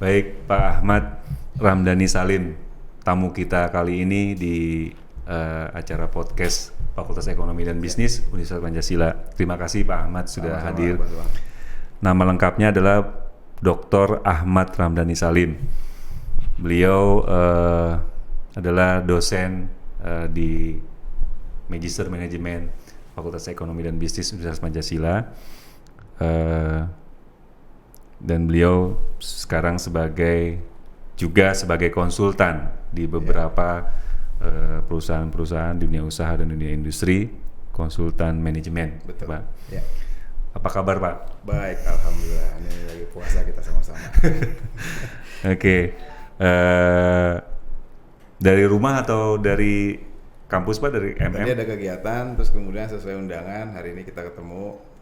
Baik, Pak Ahmad Ramdhani Salim, tamu kita kali ini di acara podcast Fakultas Ekonomi dan Bisnis Universitas Pancasila. Terima kasih Pak Ahmad sudah hadir. Nama lengkapnya adalah Dr. Ahmad Ramdhani Salim. Beliau adalah dosen di Magister Manajemen Fakultas Ekonomi dan Bisnis Universitas Pancasila. Dan beliau sekarang sebagai konsultan di beberapa perusahaan-perusahaan dunia usaha dan dunia industri, konsultan manajemen. Betul, Pak. ya. Apa kabar Pak? Baik, alhamdulillah. Ini lagi puasa kita sama-sama. Oke. Dari rumah atau dari kampus Pak, dari MM? Tadi ada kegiatan, terus kemudian sesuai undangan hari ini kita ketemu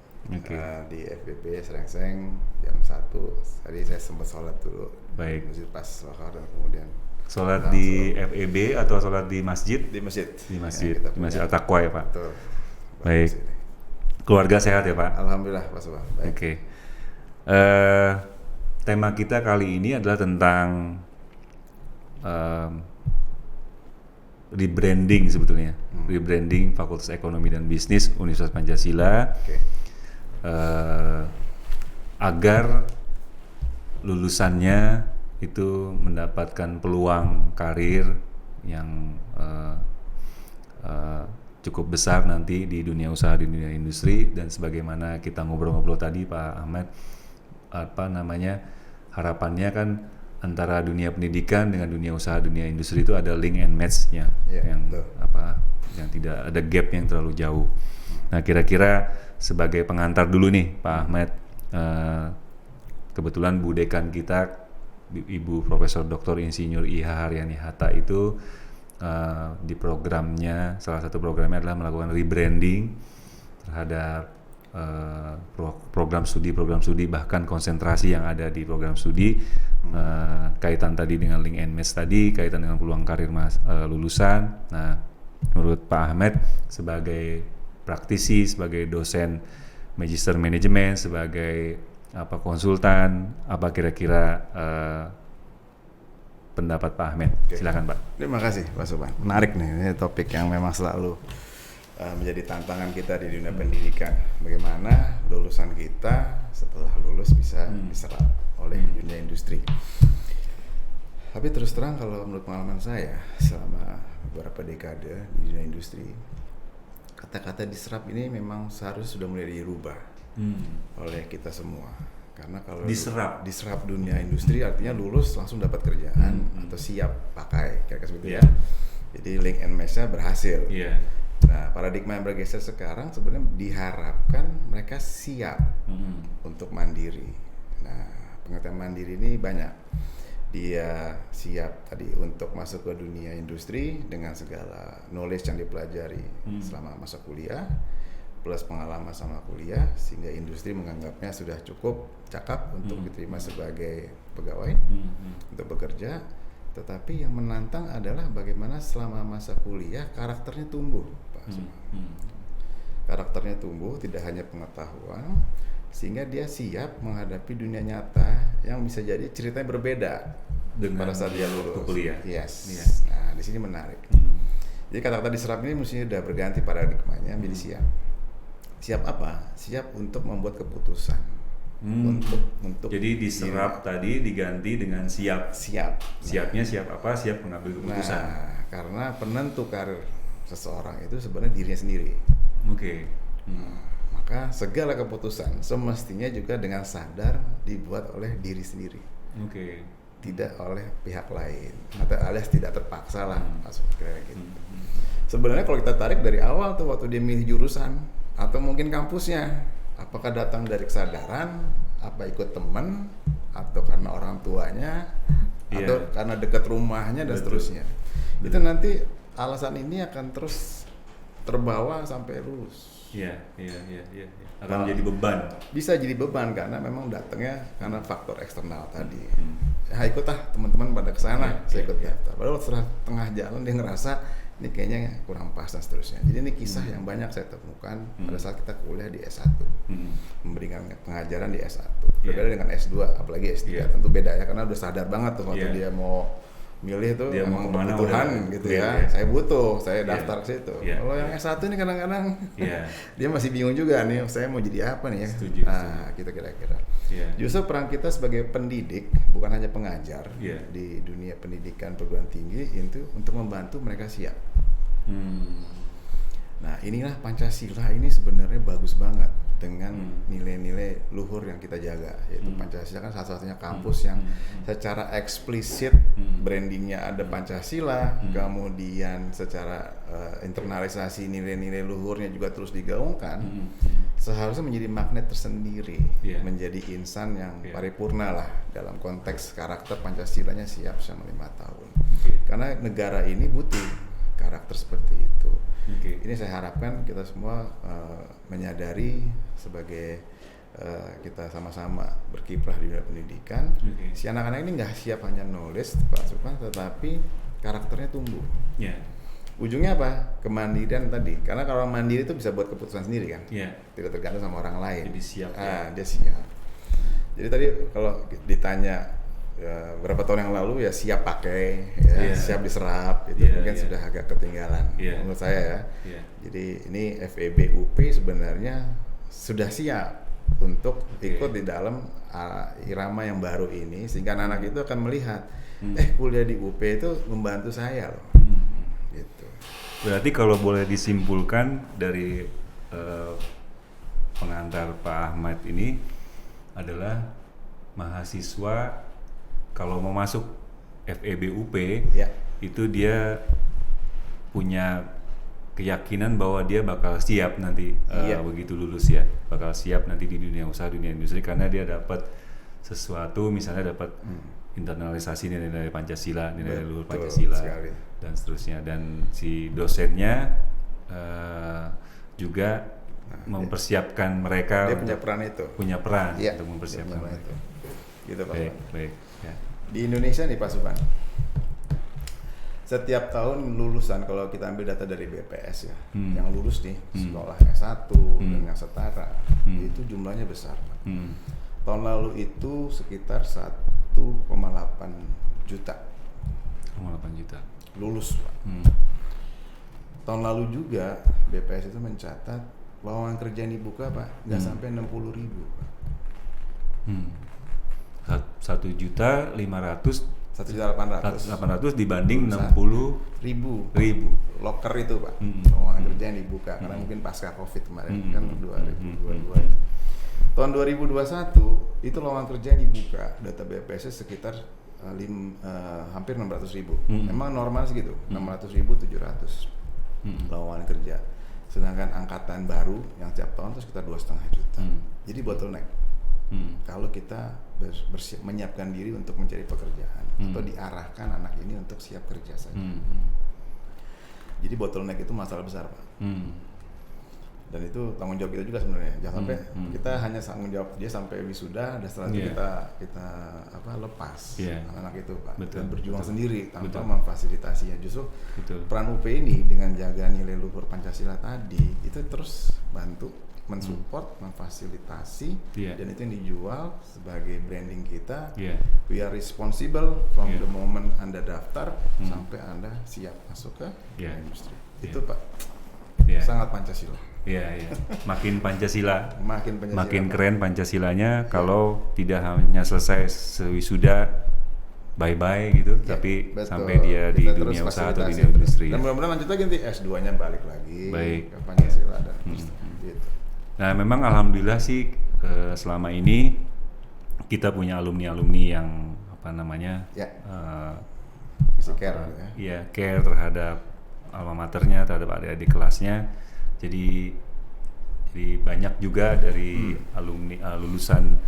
di FBB Serengseng jam 1. Tadi saya sempat sholat dulu. Baik. Masjid pas Lohar dan kemudian sholat di FEB atau sholat di masjid? Di masjid. Di masjid, Ya, di Masjid At-Taqwa ya Pak? Betul. Baik. Keluarga sehat ya Pak? Alhamdulillah Pak Subhan. Oke. Tema kita kali ini adalah tentang rebranding sebetulnya. Rebranding Fakultas Ekonomi dan Bisnis Universitas Pancasila. Agar lulusannya itu mendapatkan peluang karir yang cukup besar nanti di dunia usaha, di dunia industri. Dan sebagaimana kita ngobrol-ngobrol tadi Pak Ahmad, harapannya kan antara dunia pendidikan dengan dunia usaha, dunia industri itu ada link and match-nya, yang tidak ada gap yang terlalu jauh. Nah, kira-kira sebagai pengantar dulu nih Pak Ahmad, kebetulan Bu Dekan kita Ibu Profesor Dr. Insinyur Iha Haryani Hatta itu di programnya, salah satu programnya adalah melakukan rebranding terhadap program studi, bahkan konsentrasi yang ada di program studi, kaitan tadi dengan link and match tadi, kaitan dengan peluang karir lulusan. Nah, menurut Pak Ahmad sebagai praktisi, sebagai dosen Magister Manajemen, sebagai konsultan, apa kira-kira pendapat Pak Ahmad? Silakan Pak. Terima kasih Pak Subhan. Menarik nih, ini topik yang memang selalu menjadi tantangan kita di dunia pendidikan. Bagaimana lulusan kita setelah lulus bisa diserap oleh dunia industri. Tapi terus terang kalau menurut pengalaman saya selama beberapa dekade di dunia industri, kata-kata diserap ini memang seharusnya sudah mulai dirubah oleh kita semua. Karena kalau diserap dunia industri artinya lulus langsung dapat kerjaan atau siap pakai, kira-kira seperti ya. Jadi link and match-nya berhasil. Nah, paradigma yang bergeser sekarang sebenarnya diharapkan mereka siap untuk mandiri. Nah, pengertian mandiri ini banyak. Dia siap tadi untuk masuk ke dunia industri dengan segala knowledge yang dipelajari selama masa kuliah, plus pengalaman sama kuliah, sehingga industri menganggapnya sudah cukup cakap untuk diterima sebagai pegawai untuk bekerja. Tetapi yang menantang adalah bagaimana selama masa kuliah karakternya tumbuh, Pak Subhan. Karakternya tumbuh, tidak hanya pengetahuan, sehingga dia siap menghadapi dunia nyata yang bisa jadi ceritanya berbeda dengan pada saat dia lulus kuliah. Yes. Nah, di sini menarik. Jadi kata-kata diserap ini mestinya sudah berganti paradigmanya menjadi siap. Siap apa? Siap untuk membuat keputusan. Untuk jadi diserap tadi diganti dengan siap. Siapnya siap apa? Siap mengambil keputusan. Nah, karena penentu karir seseorang itu sebenarnya dirinya sendiri. Maka segala keputusan semestinya juga dengan sadar dibuat oleh diri sendiri. Tidak oleh pihak lain, atau alias tidak terpaksa lah masuk kayak gitu. Sebenarnya kalau kita tarik dari awal tuh waktu dia milih jurusan atau mungkin kampusnya, apakah datang dari kesadaran, apa ikut teman, atau karena orang tuanya, atau karena dekat rumahnya dan seterusnya. Itu nanti alasan ini akan terus terbawa sampai lulus. Akan menjadi beban. Bisa jadi beban karena memang datangnya karena faktor eksternal tadi. Ya ikutlah teman-teman pada kesana, saya ikut daftar. Padahal setelah tengah jalan dia ngerasa ini kayaknya kurang pas dan seterusnya. Jadi ini kisah yang banyak saya temukan pada saat kita kuliah di S1, memberikan pengajaran di S1. Berbeda dengan S2, apalagi S3 tentu beda ya, karena udah sadar banget tuh waktu dia mau milih tuh dia emang mau kebutuhan gitu ya. Saya butuh, saya daftar ke situ. Kalau yang S1 ini kadang-kadang dia masih bingung juga nih, saya mau jadi apa nih ya. Setuju. Kita kira-kira. Justru peran kita sebagai pendidik, bukan hanya pengajar di dunia pendidikan perguruan tinggi itu untuk membantu mereka siap. Nah, inilah Pancasila ini sebenarnya bagus banget dengan nilai-nilai luhur yang kita jaga, yaitu Pancasila kan satu-satunya kampus yang secara eksplisit brandingnya ada Pancasila, kemudian secara internalisasi nilai-nilai luhurnya juga terus digaungkan, seharusnya menjadi magnet tersendiri, menjadi insan yang paripurna lah dalam konteks karakter Pancasilanya siap selama 5 tahun. Karena negara ini butuh karakter seperti itu. Ini saya harapkan kita semua menyadari sebagai kita sama-sama berkiprah di dunia pendidikan. Si anak-anak ini nggak siap hanya nulis, Pak Supran, tetapi karakternya tumbuh. Ujungnya apa? Kemandirian tadi. Karena kalau mandiri itu bisa buat keputusan sendiri kan, tidak tergantung sama orang lain. Jadi siap. Dia siap. Jadi tadi kalau ditanya berapa tahun yang lalu ya siap pakai, siap diserap, itu mungkin sudah agak ketinggalan menurut saya ya. Jadi ini FEB UP sebenarnya sudah siap untuk ikut di dalam irama yang baru ini, sehingga anak-anak itu akan melihat, kuliah di UP itu membantu saya loh. Gitu. Berarti kalau boleh disimpulkan dari pengantar Pak Ahmad ini adalah mahasiswa kalau mau masuk FEB UP itu dia punya keyakinan bahwa dia bakal siap nanti begitu lulus ya, bakal siap nanti di dunia usaha, dunia industri, karena dia dapat sesuatu, misalnya dapat internalisasi nilai-nilai Pancasila, nilai luhur Pancasila sekali, dan seterusnya, dan si dosennya juga mempersiapkan mereka. Dia punya peran untuk mempersiapkan itu. Gitu Pak. Baik. Ya. Di Indonesia nih Pak Supran, setiap tahun lulusan, kalau kita ambil data dari BPS ya, yang lulus nih sekolah S1 dan yang setara, itu jumlahnya besar Pak. Tahun lalu itu sekitar 1,8 juta. 1,8 juta lulus Pak. Tahun lalu juga BPS itu mencatat lowongan kerja yang dibuka Pak nggak sampai 60.000 Pak. 1.500.000 1.800 dibanding 60.000 loker itu Pak, lowongan kerja yang dibuka karena mungkin pasca COVID kemarin kan 2022. Tahun 2021 itu lowongan kerja yang dibuka data BPS sekitar hampir 600.000. Memang normal segitu, 600.000 700 lowongan kerja. Sedangkan angkatan baru yang tiap tahun itu sekitar 2,5 juta. Jadi bottleneck. Kalau kita menyiapkan diri untuk mencari pekerjaan atau diarahkan anak ini untuk siap kerja saja. Jadi bottleneck itu masalah besar Pak. Dan itu tanggung jawab kita juga sebenarnya. Jangan sampai kita hanya tanggung jawab dia sampai wisuda dan setelah itu kita lepas anak-anak itu Pak. Dan berjuang sendiri tanpa memfasilitasinya. Justru peran UP ini dengan jaga nilai luhur Pancasila tadi itu terus bantu mensupport, memfasilitasi, dan itu yang dijual sebagai branding kita. We are responsible from the moment Anda daftar sampai Anda siap masuk ke industri. Itu Pak, sangat Pancasila. Makin Pancasila, makin Pak. keren Pancasilanya. Kalau tidak hanya selesai sewisuda bye-bye gitu, tapi sampai dia di dunia usaha atau dunia industri. Dan mudah-mudahan lanjut lagi nanti S2-nya balik lagi ke Baik. Pancasila dan gitu. Nah, memang alhamdulillah sih selama ini kita punya alumni-alumni yang masih care care terhadap alma maternya, terhadap adik-adik kelasnya. Jadi banyak juga dari alumni lulusan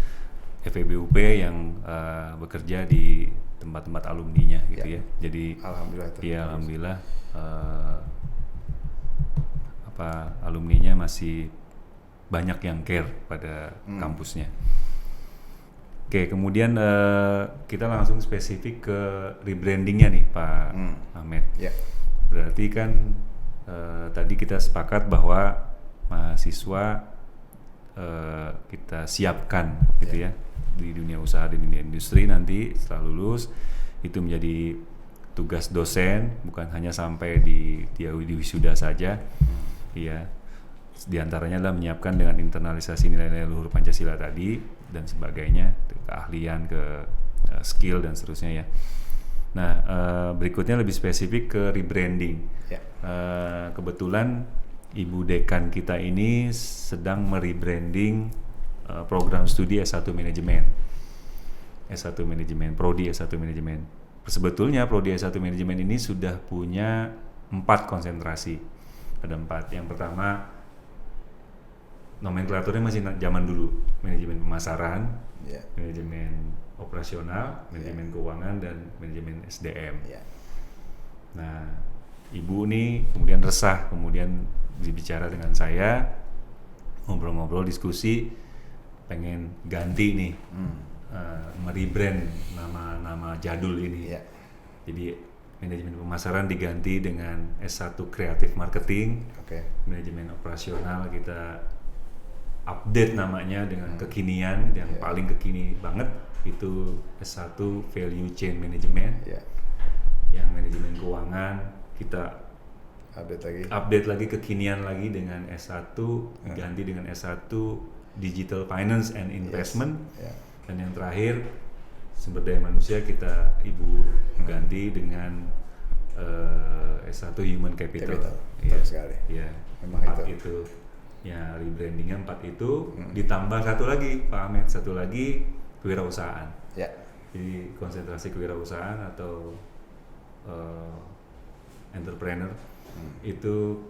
FEB UP yang bekerja di tempat-tempat alumninya gitu ya. Jadi alhamdulillah alumninya masih banyak yang care pada kampusnya. Oke, kemudian kita langsung spesifik ke rebrandingnya nih Pak Ahmed. Berarti kan tadi kita sepakat bahwa mahasiswa kita siapkan gitu ya di dunia usaha, di dunia industri nanti setelah lulus itu menjadi tugas dosen, bukan hanya sampai di wisuda saja. Iya. Di antaranya adalah menyiapkan dengan internalisasi nilai-nilai luhur Pancasila tadi dan sebagainya, keahlian, ke skill dan seterusnya ya. Nah, berikutnya lebih spesifik ke rebranding. Ya. Kebetulan Ibu Dekan kita ini sedang merebranding program studi S1 Manajemen. S1 Manajemen, Prodi S1 Manajemen. Sebetulnya Prodi S1 Manajemen ini sudah punya 4 konsentrasi. Ada 4. Yang pertama, nomenklaturnya masih zaman dulu. Manajemen pemasaran, manajemen operasional, manajemen keuangan, dan manajemen SDM. Nah, Ibu nih kemudian resah, kemudian bicara dengan saya, ngobrol-ngobrol, diskusi, pengen ganti nih, merebrand nama jadul ini. Jadi manajemen pemasaran diganti dengan S1 Creative Marketing, manajemen operasional kita update namanya dengan kekinian, yang paling kekini banget itu S1 Value Chain Management. Yang manajemen keuangan kita update lagi kekinian lagi dengan S1 diganti dengan S1 Digital Finance and Investment. Dan yang terakhir sumber daya manusia kita Ibu ganti dengan S1 Human Capital. Betul sekali. Ya, memang itu. Ya, rebrandingnya 4 itu ditambah satu lagi Pak Ahmed, satu lagi kewirausahaan. Jadi konsentrasi kewirausahaan atau entrepreneur itu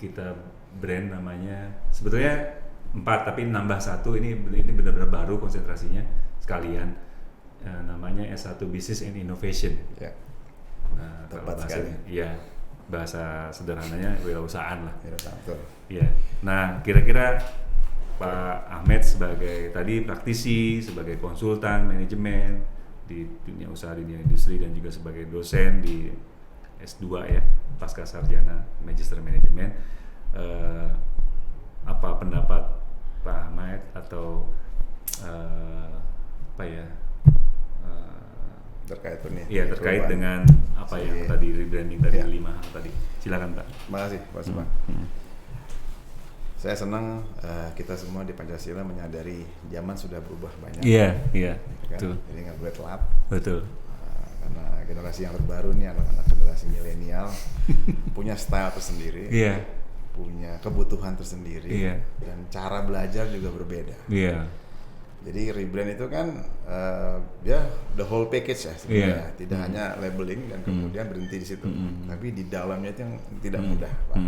kita brand namanya, sebetulnya 4 tapi nambah satu, ini benar-benar baru konsentrasinya sekalian, namanya S1 Business and Innovation. Nah, tepat sekali. Iya, bahasa sederhananya kewirausasahaan lah. Betul. Iya. Nah, kira-kira Pak Ahmed sebagai tadi praktisi, sebagai konsultan manajemen di dunia usaha, di dunia industri, dan juga sebagai dosen di S2 ya, pasca sarjana Magister Manajemen, apa pendapat Pak Ahmed atau terkait ini? Iya, terkait dengan apa yang tadi rebranding tadi 5 hal tadi. Silakan Pak. Terima kasih Pak Subang. Saya senang kita semua di Pancasila menyadari zaman sudah berubah banyak. Iya. Kan? Betul. Jadi nggak boleh telat. Betul. Karena generasi yang terbaru nih, anak-anak generasi milenial punya style tersendiri, punya kebutuhan tersendiri, dan cara belajar juga berbeda. Jadi rebrand itu kan the whole package ya sebenarnya, tidak hanya labeling dan kemudian berhenti di situ, tapi di dalamnya itu yang tidak mudah, Pak.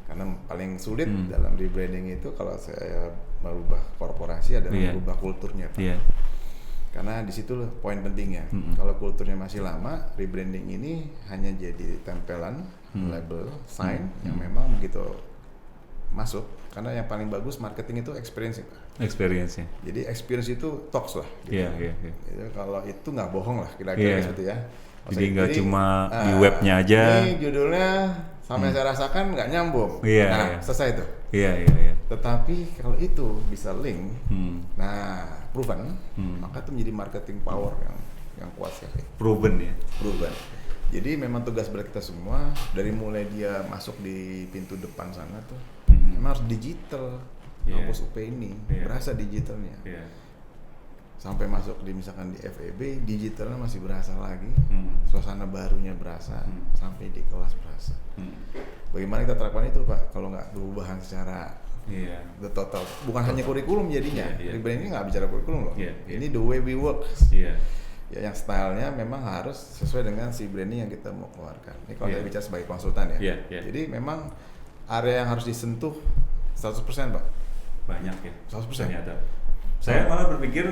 Karena paling sulit dalam rebranding itu kalau saya merubah korporasi adalah merubah kulturnya, Pak. Karena di situ poin pentingnya. Kalau kulturnya masih lama, rebranding ini hanya jadi tempelan, label, sign yang memang begitu masuk. Karena yang paling bagus marketing itu experience, Pak. Experience-nya. Jadi experience itu talks lah. Gitu. Gitu, kalau itu nggak bohong lah kira-kira seperti ya. Jadi nggak cuma di webnya aja. Ini judulnya sama yang saya rasakan nggak nyambung. Selesai itu. Iya. Tetapi kalau itu bisa link, proven, maka itu menjadi marketing power yang kuat sekali. Proven ya. Proven. Jadi memang tugas berat kita semua dari mulai dia masuk di pintu depan sana tuh, memang harus digital. Kampus UP ini berasa digitalnya. Sampai masuk di misalkan di FEB, digitalnya masih berasa lagi, suasana barunya berasa, sampai di kelas berasa. Bagaimana kita terapkan itu, Pak? Kalau nggak perubahan secara the total, bukan hanya kurikulum jadinya. Rebranding nggak bicara kurikulum loh. Ini the way we work. Ya, yang stylenya memang harus sesuai dengan si branding yang kita mau keluarkan. Ini kalau saya bicara sebagai konsultan ya. Jadi memang area yang harus disentuh 100%, Pak. Banyak ya. 100%. Ternyata. Saya malah berpikir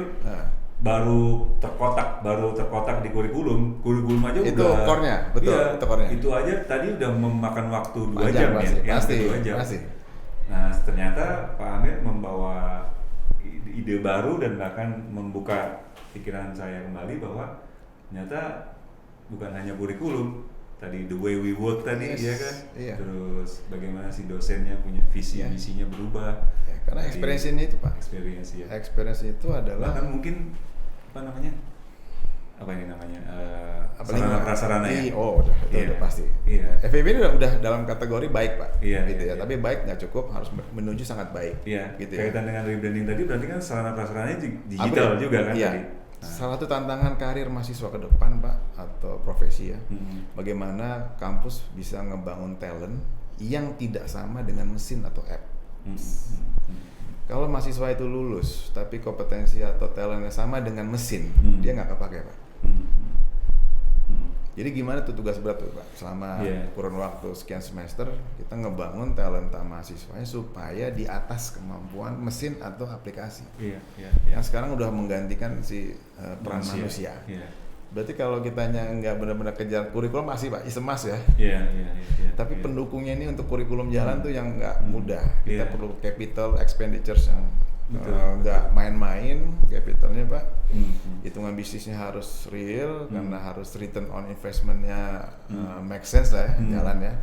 baru terkotak di kurikulum aja itu udah core-nya, betul, itu core-nya. Itu aja tadi udah memakan waktu 2 jam ya. Pasti. Nah, ternyata Pak Amir membawa ide baru dan bahkan membuka pikiran saya kembali bahwa ternyata bukan hanya kurikulum, tadi the way we work tadi, Yes, ya kan? iya. Terus bagaimana si dosennya punya visi Iya. misinya berubah. Ya, karena Dari experience ini itu Pak. experience ya. Experience itu adalah Bahkan mungkin apa namanya? Apa ini namanya? apalagi Sarana prasarana ya. Oh, udah, itu Iya. udah pasti. Iya. FEB ini udah dalam kategori baik Pak, Iya, gitu iya, ya. iya. Tapi baik nggak cukup, harus menuju sangat baik. Iya. Gitu ya. Kaitan dengan rebranding tadi berarti kan sarana prasarananya digital Upgrade. juga kan Iya. tadi. Nah. Salah satu tantangan karir mahasiswa ke depan Pak, atau profesi ya, bagaimana kampus bisa ngebangun talent yang tidak sama dengan mesin atau app. Kalau mahasiswa itu lulus, tapi kompetensi atau talentnya sama dengan mesin, dia nggak kepake Pak. Jadi gimana tuh tugas berat tuh Pak, selama kurun waktu sekian semester kita ngebangun talenta mahasiswanya supaya di atas kemampuan mesin atau aplikasi. Iya. Yang sekarang udah menggantikan si peran manusia. Iya. Berarti kalau kitanya nggak benar-benar kejar kurikulum masih Pak, isemas ya. Iya. Tapi pendukungnya ini untuk kurikulum jalan tuh yang nggak mudah. Iya. Kita perlu capital expenditures yang Betul. nggak main-main capitalnya Pak. Hitungan bisnisnya harus real karena harus return on investmentnya make sense lah ya, jalan ya.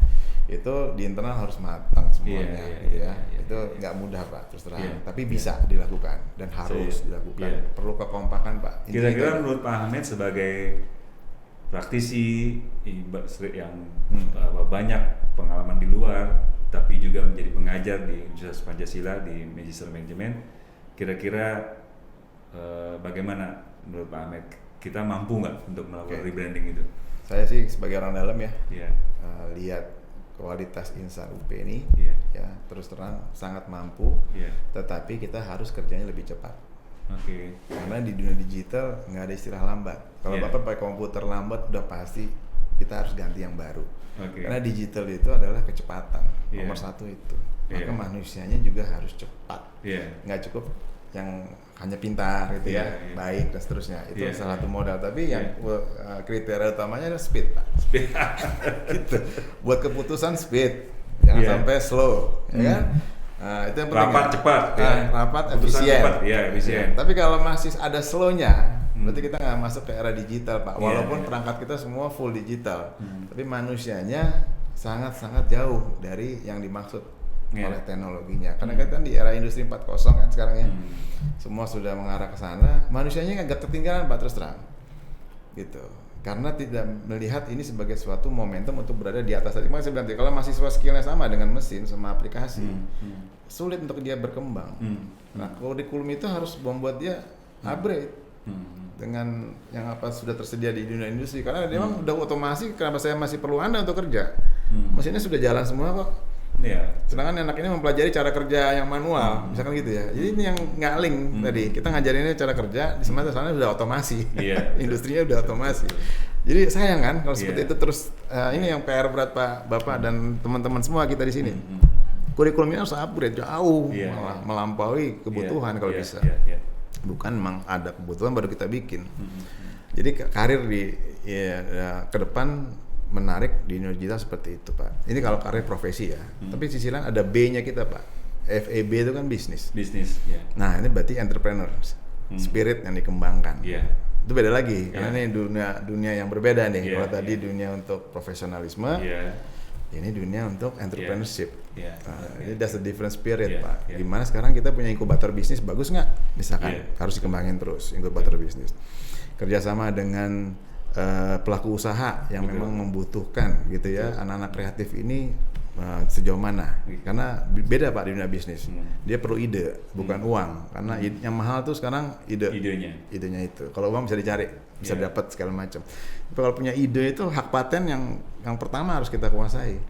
Itu di internal harus matang semuanya, gitu ya. Itu nggak mudah Pak, terus terang. Tapi bisa dilakukan dan harus dilakukan. Perlu kekompakan Pak. Kira-kira menurut Pak Ahmed sebagai praktisi yang banyak pengalaman di luar, tapi juga menjadi pengajar di Universitas Pancasila di Magister Manajemen, kira-kira bagaimana menurut Pak Ahmed, kita mampu nggak untuk melakukan rebranding itu? Saya sih sebagai orang dalam ya, lihat kualitas insan UP ini, ya terus terang sangat mampu, tetapi kita harus kerjanya lebih cepat. Karena di dunia digital nggak ada istilah lambat. Kalau Bapak pakai komputer lambat, udah pasti kita harus ganti yang baru. Karena digital itu adalah kecepatan, nomor satu itu. Maka manusianya juga harus cepat. Nggak cukup yang hanya pintar gitu ya, baik dan seterusnya. Itu salah satu modal. Tapi yang kriteria utamanya adalah speed, Pak. Gitu. Buat keputusan speed, jangan sampai slow, ya kan? Nah, itu yang penting. Rapat cepat, rapat efisien. Efisien. Tapi kalau masih ada slow-nya, berarti kita nggak masuk ke era digital Pak. Walaupun perangkat kita semua full digital, tapi manusianya sangat-sangat jauh dari yang dimaksud oleh teknologinya. Karena kita kan di era industri 4.0 kan sekarang ya, semua sudah mengarah ke sana. Manusianya agak ketinggalan Pak, terus terang, gitu. Karena tidak melihat ini sebagai suatu momentum untuk berada di atas tadi. Makanya saya bilang, kalau mahasiswa skillnya sama dengan mesin sama aplikasi, sulit untuk dia berkembang. Nah, kurikulum itu harus membuat dia upgrade dengan yang apa sudah tersedia di dunia industri. Karena dia memang udah otomasi. Kenapa saya masih perlu Anda untuk kerja? Mesinnya sudah jalan semua kok. Sedangkan anak ini mempelajari cara kerja yang manual, misalkan gitu ya. Jadi ini yang nggak link tadi. Kita ngajarinnya cara kerja, di sana sudah otomasi. Industrinya udah otomasi. Jadi sayang kan kalau seperti itu terus. Ini yang PR berat Pak Bapak dan teman-teman semua kita di sini. Kurikulumnya harus upgrade jauh, malah melampaui kebutuhan kalau bisa. Bukan memang ada kebutuhan baru kita bikin. Jadi karir ke depan menarik di dunia digital seperti itu Pak. Ini kalau karir profesi ya. Tapi sisi lain ada B-nya kita Pak. FEB itu kan bisnis. Nah ini berarti entrepreneur, spirit yang dikembangkan. Itu beda lagi. Karena ini dunia yang berbeda nih. Kalau tadi dunia untuk profesionalisme, ini dunia untuk entrepreneurship. Ini that's a different spirit Pak. Gimana sekarang kita punya inkubator bisnis bagus nggak? Misalkan harus dikembangin terus inkubator bisnis. Kerjasama dengan pelaku usaha yang memang membutuhkan gitu ya, anak-anak kreatif ini sejauh mana? Karena beda Pak di dunia bisnis. Dia perlu ide, bukan uang. Karena yang mahal tuh sekarang idenya itu. Kalau uang bisa dicari, bisa dapat segala macam. Tapi kalau punya ide itu hak paten yang pertama harus kita kuasai.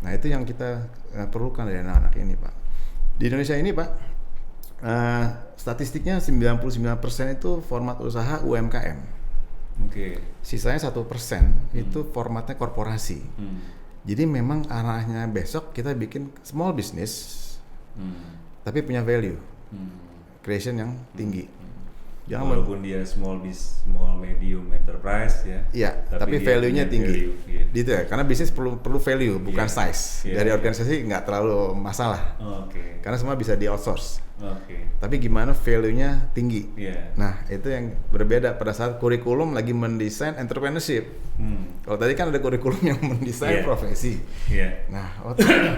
Nah itu yang kita perlukan dari anak-anak ini Pak. Di Indonesia ini Pak, statistiknya 99% itu format usaha UMKM. Sisanya 1% itu formatnya korporasi. Jadi memang arahnya besok kita bikin small business, tapi punya value creation yang tinggi. Jangan walaupun dia small medium enterprise ya. Iya, tapi value-nya tinggi. Gitu ya, karena bisnis perlu value bukan size. Dari organisasi nggak terlalu masalah. Karena semua bisa di outsource. Tapi gimana value-nya tinggi. Nah, itu yang berbeda pada saat kurikulum lagi mendesain entrepreneurship. Kalau tadi kan ada kurikulum yang mendesain Iya. profesi. Iya. Nah,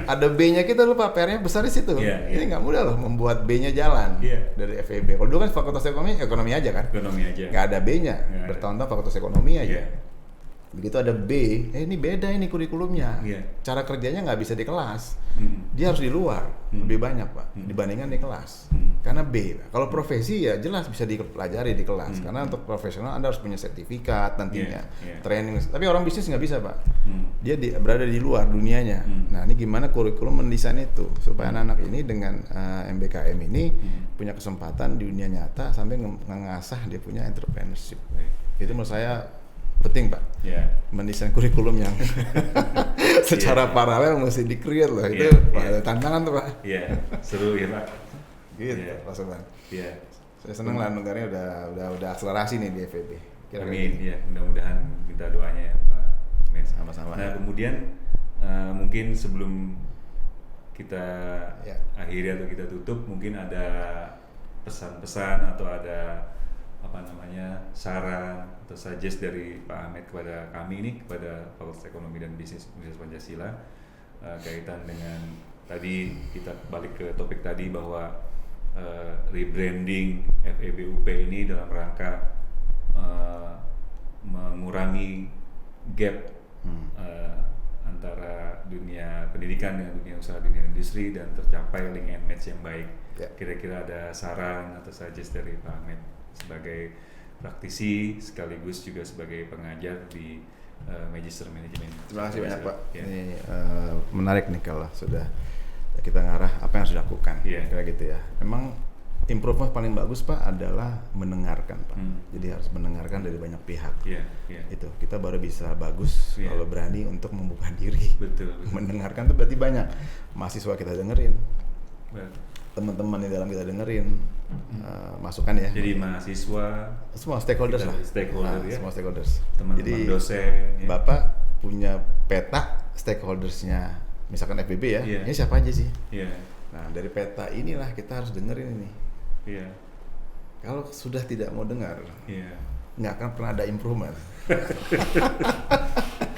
ada B-nya kita lupa, PR-nya besar di situ. Iya, Ini iya. nggak mudah loh membuat B-nya jalan Iya. dari FEB. Kalau dulu kan fakultas ekonomi aja kan, Ekonomi aja. nggak ada B-nya. Nggak ada. Bertahun-tahun fakultas ekonomi aja. Iya. Begitu ada B, ini beda ini kurikulumnya. Iya. Cara kerjanya nggak bisa di kelas. Hmm. Dia harus di luar, Hmm. lebih banyak Pak, Hmm. dibandingkan di kelas. Hmm. Karena B, kalau profesi ya jelas bisa dipelajari di kelas. Karena untuk profesional Anda harus punya sertifikat nantinya, Iya, iya. training. Tapi orang bisnis nggak bisa Pak. Hmm. Dia berada di luar dunianya. Hmm. Nah, ini gimana kurikulum mendesain itu supaya anak-anak ini dengan MBKM ini punya kesempatan di dunia nyata sampai mengasah dia punya entrepreneurship. Baik. Itu menurut saya penting Pak. Ya. Mendesain kurikulum yang secara Iya. paralel mesti di-create loh. Itu Iya. tantangan tuh Pak. Iya. Seru ya Pak. Gitu Iya. Pak Soban. Iya. Saya senang lah negaranya udah akselerasi nih di FEB. Kira-kira Amin. gitu. Ya. Mudah-mudahan minta doanya ya Pak Mes. Sama-sama. Nah kemudian mungkin sebelum kita Ya. akhiri atau kita tutup, mungkin ada pesan-pesan atau ada saran atau suggest dari Pak Ahmed kepada kami ini, kepada Fakultas Ekonomi dan Bisnis Universitas Pancasila kaitan dengan tadi kita balik ke topik tadi bahwa rebranding FEB UP ini dalam rangka mengurangi gap antara dunia pendidikan dengan dunia usaha, dunia industri, dan tercapai link and match yang baik. Ya. Kira-kira ada saran atau suggest dari Pak Ahmed sebagai praktisi sekaligus juga sebagai pengajar di Magister Manajemen. Terima kasih banyak Pak. Ya. Ini menarik nih kalau sudah kita ngarah apa yang harus dilakukan. Iya. Kira gitu ya. Memang improvement paling bagus Pak adalah mendengarkan Pak. Jadi harus mendengarkan dari banyak pihak. Iya, iya. Itu kita baru bisa bagus Iya. kalau berani untuk membuka diri. Betul, betul. Mendengarkan itu berarti banyak. Mahasiswa kita dengerin, Betul. teman-teman di dalam kita dengerin, masukan ya. Jadi mahasiswa, Semua stakeholders kita lah. stakeholder ya. Semua stakeholders. teman-teman Jadi dosen, ya. Bapak punya peta stakeholdersnya, misalkan FBB ya. Iya. Ini siapa aja sih? Iya, Nah dari peta inilah kita harus dengerin ini. iya, Kalau sudah tidak mau dengar, iya. nggak akan pernah ada improvement.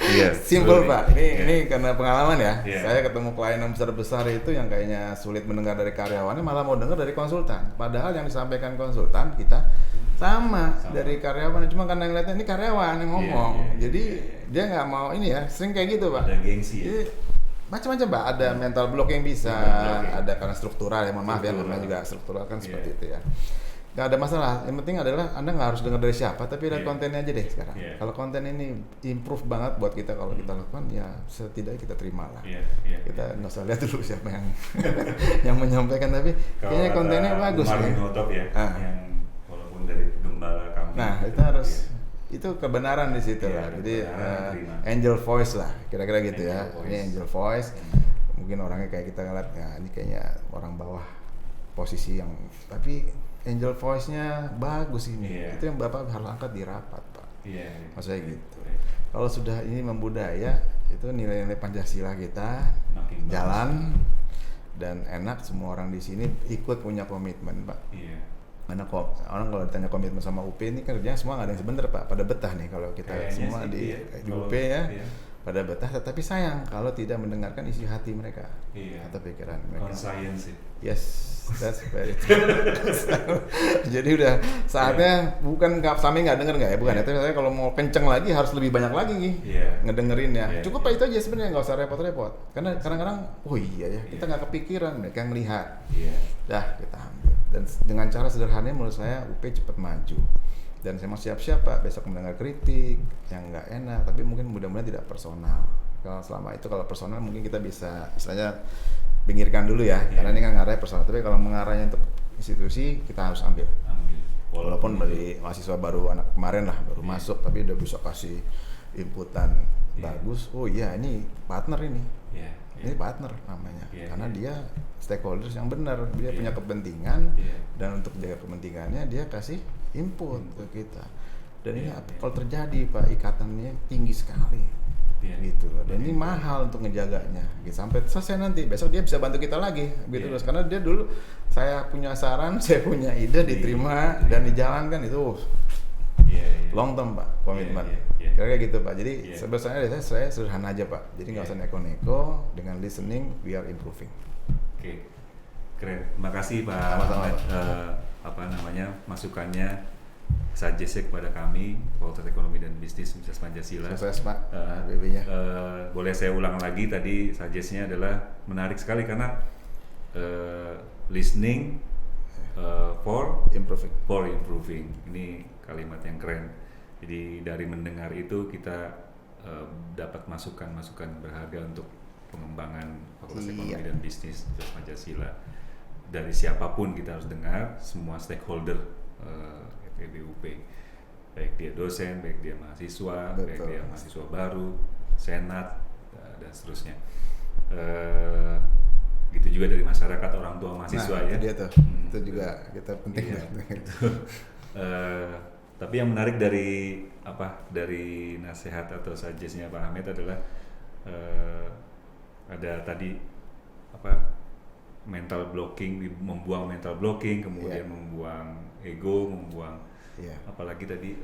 Iya, Simple betul Pak. nih. Ini karena pengalaman ya. Iya. Saya ketemu klien yang besar-besar itu yang kayaknya sulit mendengar dari karyawannya, malah mau dengar dari konsultan. Padahal yang disampaikan konsultan kita sama. Dari karyawan. Cuma karena ngeliatnya ini karyawan yang ngomong. Iya, iya, Jadi iya, iya. dia nggak mau ini ya. Sering kayak gitu Pak. Ada gengsi ya. Jadi, macam-macam Pak. Ada mental block yang bisa. Mental block, ya. Ada karena struktural ya. Mohon maaf ya. Struktural. Namanya juga struktural kan Iya. seperti itu ya. Nggak ada masalah, yang penting adalah Anda nggak harus dengar dari siapa, tapi lihat Iya. kontennya aja deh sekarang. Iya. Kalau konten ini improve banget buat kita, kalau kita lakukan ya setidaknya kita terima lah. Iya, iya. Kita nggak usah lihat dulu siapa yang yang menyampaikan, tapi Kalau kayaknya kata kontennya bagus Umar nih. bin Khattab ya, Ah. yang walaupun dari gembala kami. Nah gitu, itu harus iya. itu kebenaran di situ Iya, lah. Jadi kebenaran terima. angel voice lah, kira-kira gitu Angel ya. voice. Ini angel voice. Mungkin orangnya kayak kita ngeliat, ya ini kayaknya orang bawah posisi yang, tapi angel voice-nya bagus ini. Iya. Itu yang Bapak harus angkat di rapat, Pak. Iya, iya. Maksudnya gitu. Iya. Kalau sudah ini membudaya, itu nilai-nilai Pancasila kita Makin bagus. jalan dan enak, semua orang di sini ikut punya komitmen, Pak. Iya. Karena kok orang kalau ditanya komitmen sama UP ini kerjanya semua nggak ada yang sebentar Pak, pada betah nih kalau kita Kayaknya semua sih, di iya. di Kalau- UP ya, iya. pada betah. Tetapi sayang kalau tidak mendengarkan isi hati mereka Iya. atau pikiran mereka. Conscience ya. Yes, that's very true. Jadi udah saatnya bukan sampai nggak denger nggak ya, bukan. Iya. Tapi saya kalau mau kenceng lagi harus lebih banyak lagi nih Iya. ngedengerin ya. Iya, Cukup iya. Pak itu aja sebenarnya, nggak usah repot-repot. Karena kadang-kadang, oh iya ya, kita Iya. nggak kepikiran, mereka yang melihat. Iya. Dah kita ambil. Dan dengan cara sederhana menurut saya UP cepat maju. Dan saya mau siap-siap Pak besok mendengar kritik yang nggak enak, tapi mungkin mudah-mudahan tidak personal. Kalau selama itu kalau personal mungkin kita bisa istilahnya pinggirkan dulu ya, Iya. karena ini kan ngarahnya personal. Tapi kalau mengarahnya untuk institusi kita harus ambil. Ambil. Walaupun itu- dari mahasiswa baru anak kemarin lah baru Iya. masuk, tapi udah bisa kasih inputan Iya. bagus. Oh iya ini partner ini. Iya. Ini partner namanya, Iya, karena iya. dia stakeholders yang benar, dia Iya. punya kepentingan, Iya. dan untuk jaga kepentingannya dia kasih input ke kita. Dan ini Iya, iya. kalau terjadi Pak, ikatannya tinggi sekali, Iya. gitu loh. Dan ini mahal untuk ngejaganya, gitu. Sampai selesai nanti, besok dia bisa bantu kita lagi, gitu Iya. loh. Karena dia dulu saya punya saran, saya punya ide, diterima dan dijalankan itu Iya, iya. long term Pak, komitmen. Iya, iya, Kira-kira gitu Pak. Jadi Iya. sebenarnya saya sederhana aja Pak. Jadi nggak Iya. usah neko-neko, dengan listening we are improving. Oke, keren. Terima kasih Pak Sama-sama, Ahmed, Pak. masukannya, suggest kepada kami Fakultas Ekonomi dan Bisnis Universitas Pancasila. Sukses Pak, Eh, BB-nya. Boleh saya ulang lagi tadi suggest-nya adalah menarik sekali karena listening for improving. Ini kalimat yang keren. Jadi dari mendengar itu kita dapat masukan-masukan berharga untuk pengembangan Fakultas Ekonomi dan Bisnis Universitas Pancasila. Dari siapapun kita harus dengar, semua stakeholder FEBUP, baik dia dosen, baik dia mahasiswa, baik dia mahasiswa baru, senat, dan seterusnya. Gitu juga dari masyarakat, orang tua mahasiswa, ya. Itu dia tuh. Itu juga kita penting. Iya, tapi yang menarik dari nasihat atau suggest-nya Pak Ahmed adalah ada tadi mental blocking, membuang mental blocking, kemudian membuang ego, membuang apalagi tadi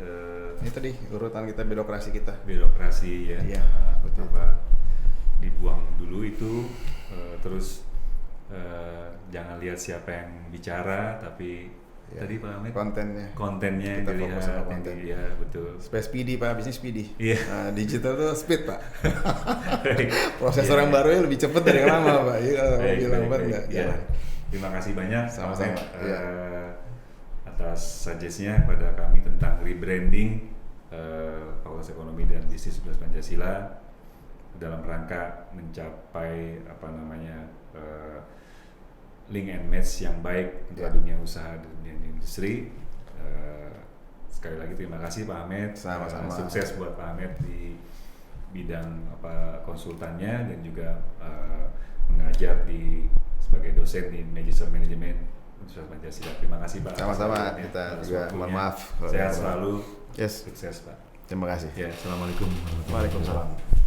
ini tadi urutan kita, birokrasi kita. Birokrasi, ya. Iya, betul. Dibuang dulu itu, terus jangan lihat siapa yang bicara, tapi tadi Pak Ahmed kontennya kita dilihat, fokus sama konten. ya betul. Supaya speedy Pak, bisnis speedy. Iya. Digital tuh speed Pak. Proses Iya, orang baru lebih cepat dari yang lama Pak. Iya, kalau Baik, bilang baik, Pak baik. enggak Ya. jalan. Terima kasih banyak Sama-sama. Pak Ahmed, atas suggest-nya pada kami tentang rebranding Fakultas Ekonomi dan Bisnis Universitas Pancasila dalam rangka mencapai link and match yang baik untuk dunia usaha dan dunia industri. Sekali lagi terima kasih Pak Ahmed. Sama-sama. Sukses buat Pak Ahmed di bidang konsultannya dan juga mengajar sebagai dosen di Magister Management Universitas Pancasila. Terima kasih Pak. Sama-sama. Kita juga mohon maaf. Sehat selalu. Yes. Sukses Pak. Terima kasih. Ya, assalamualaikum warahmatullahi wabarakatuh. Waalaikumsalam.